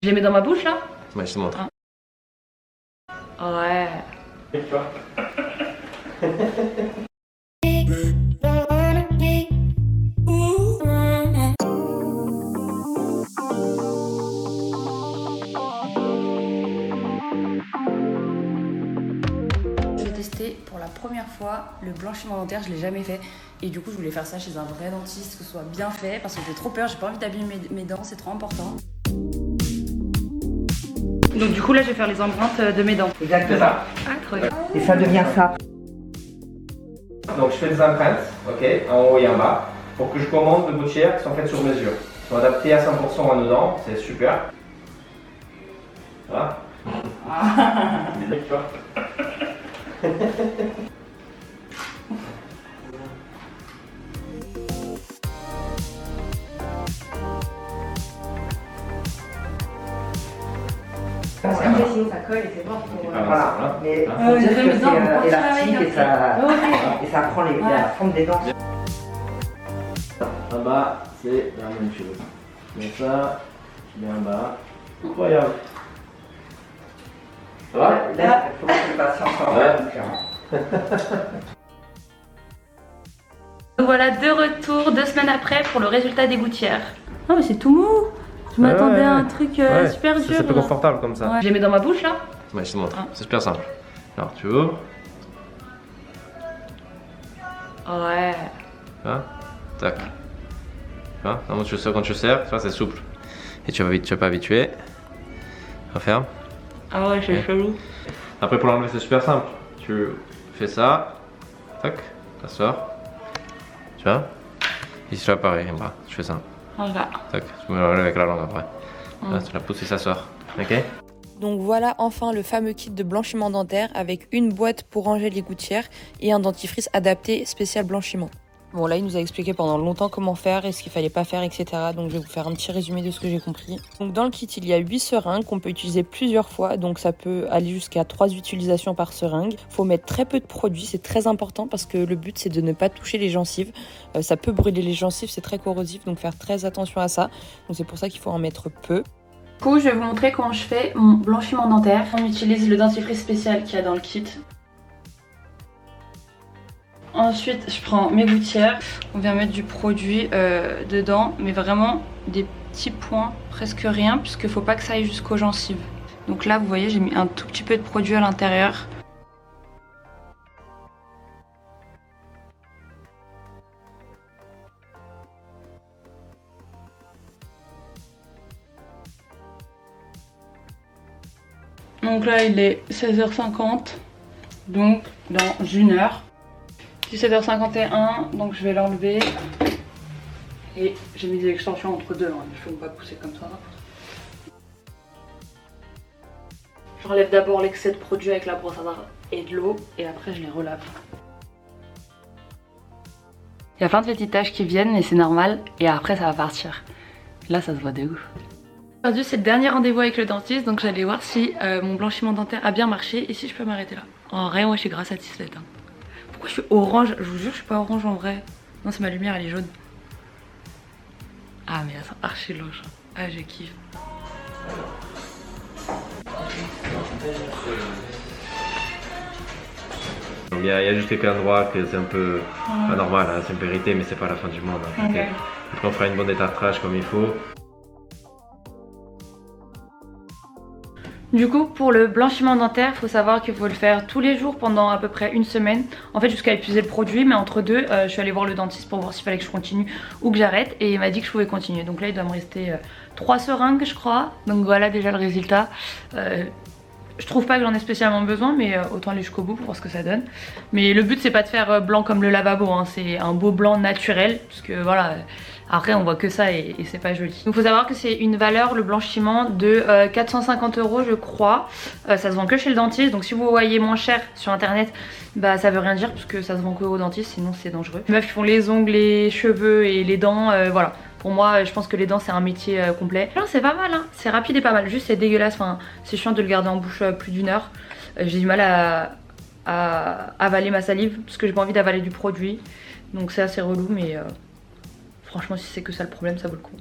Je les mets dans ma bouche là? Ouais, je te montre. Ouais. Je vais tester pour la première fois le blanchiment dentaire, je l'ai jamais fait. Et du coup je voulais faire ça chez un vrai dentiste, que ce soit bien fait, parce que j'ai trop peur, j'ai pas envie d'abîmer mes dents, c'est trop important. Donc du coup là je vais faire les empreintes de mes dents. Exactement. Ah trop bien. Et ça devient ça. Donc je fais des empreintes, ok, en haut et en bas, pour que je commande de gouttières qui sont faites sur mesure. Qui sont adaptées à 100% à nos dents, c'est super. Voilà. Parce qu'après sinon ça colle et c'est mort pour... Voilà. Voilà. Mais Ah. faut dire que mes dents, on c'est continue élastique avec et ça prend la forme des dents. En bas, c'est la même chose. Je mets ça, je mets en bas. Incroyable. Ça va? Là, il faut que le patient soit Ouais. Donc voilà, de retour 2 semaines après pour le résultat des gouttières. Non mais c'est tout mou. Je m'attendais à un truc super dur. C'est un peu confortable comme ça. Ouais. Je les mets dans ma bouche là? Ouais, je te montre. C'est super simple. Alors tu ouvres. Ouais. Tu vois? Tac. Tu vois? Quand tu serres, tu vois, c'est souple. Et tu vas pas habituer. Referme. Ah ouais, c'est chelou. Après pour l'enlever c'est super simple. Tu fais ça. Tac. Ça sort. Tu vois? Ici tu vas pareil en bas. Tu fais ça. Voilà. Tac. Tu me l'enlèves avec la langue après. Là, tu la pousses et ça sort. Ok? Donc voilà enfin le fameux kit de blanchiment dentaire avec une boîte pour ranger les gouttières et un dentifrice adapté spécial blanchiment. Bon là il nous a expliqué pendant longtemps comment faire et ce qu'il fallait pas faire, etc. Donc je vais vous faire un petit résumé de ce que j'ai compris. Donc dans le kit il y a 8 seringues qu'on peut utiliser plusieurs fois, donc ça peut aller jusqu'à 3 utilisations par seringue. Faut mettre très peu de produits, c'est très important parce que le but c'est de ne pas toucher les gencives. Ça peut brûler les gencives, c'est très corrosif, donc faire très attention à ça. Donc c'est pour ça qu'il faut en mettre peu. Du coup, je vais vous montrer comment je fais mon blanchiment dentaire. On utilise le dentifrice spécial qu'il y a dans le kit. Ensuite, je prends mes gouttières. On vient mettre du produit dedans, mais vraiment des petits points, presque rien, puisqu'il ne faut pas que ça aille jusqu'aux gencives. Donc là, vous voyez, j'ai mis un tout petit peu de produit à l'intérieur. Donc là il est 16h50, donc dans 1 heure. 17h51, donc je vais l'enlever. Et j'ai mis des extensions entre deux, hein. Je ne peux pas pousser comme ça. J'enlève d'abord l'excès de produit avec la brosse à dents et de l'eau, et après je les relave. Il y a plein de petites taches qui viennent et c'est normal, et après ça va partir. Là ça se voit de ouf. Aujourd'hui c'est le dernier rendez-vous avec le dentiste, donc j'allais voir si mon blanchiment dentaire a bien marché et si je peux m'arrêter là. En vrai, moi je suis grave satisfaite. Hein. Pourquoi je suis orange? Je vous jure je suis pas orange en vrai. Non, c'est ma lumière, elle est jaune. Ah mais elles sont archi louches. Ah je kiffe. Il y a juste quelques endroits que c'est un peu pas normal, hein, c'est un peu irrité, mais c'est pas la fin du monde. Hein, okay. Après on fera une bonne détartrage comme il faut. Du coup, pour le blanchiment dentaire, il faut savoir qu'il faut le faire tous les jours pendant à peu près 1 semaine. En fait, jusqu'à épuiser le produit, mais entre deux, je suis allée voir le dentiste pour voir s'il fallait que je continue ou que j'arrête. Et il m'a dit que je pouvais continuer. Donc là, il doit me rester 3 seringues, je crois. Donc voilà déjà le résultat. Je trouve pas que j'en ai spécialement besoin, mais autant aller jusqu'au bout pour voir ce que ça donne. Mais le but, c'est pas de faire blanc comme le lavabo, hein. C'est un beau blanc naturel, parce que voilà... Après on voit que ça et c'est pas joli. Donc faut savoir que c'est une valeur, le blanchiment, de 450 € je crois. Ça se vend que chez le dentiste, donc si vous voyez moins cher sur internet, bah ça veut rien dire puisque ça se vend que au dentiste, sinon c'est dangereux. Les meufs qui font les ongles, les cheveux et les dents, voilà. Pour moi je pense que les dents c'est un métier complet. Non, c'est pas mal hein, c'est rapide et pas mal, juste c'est dégueulasse, enfin c'est chiant de le garder en bouche plus d'1 heure. J'ai du mal à avaler ma salive parce que j'ai pas envie d'avaler du produit. Donc c'est assez relou mais... franchement si c'est que ça le problème ça vaut le coup.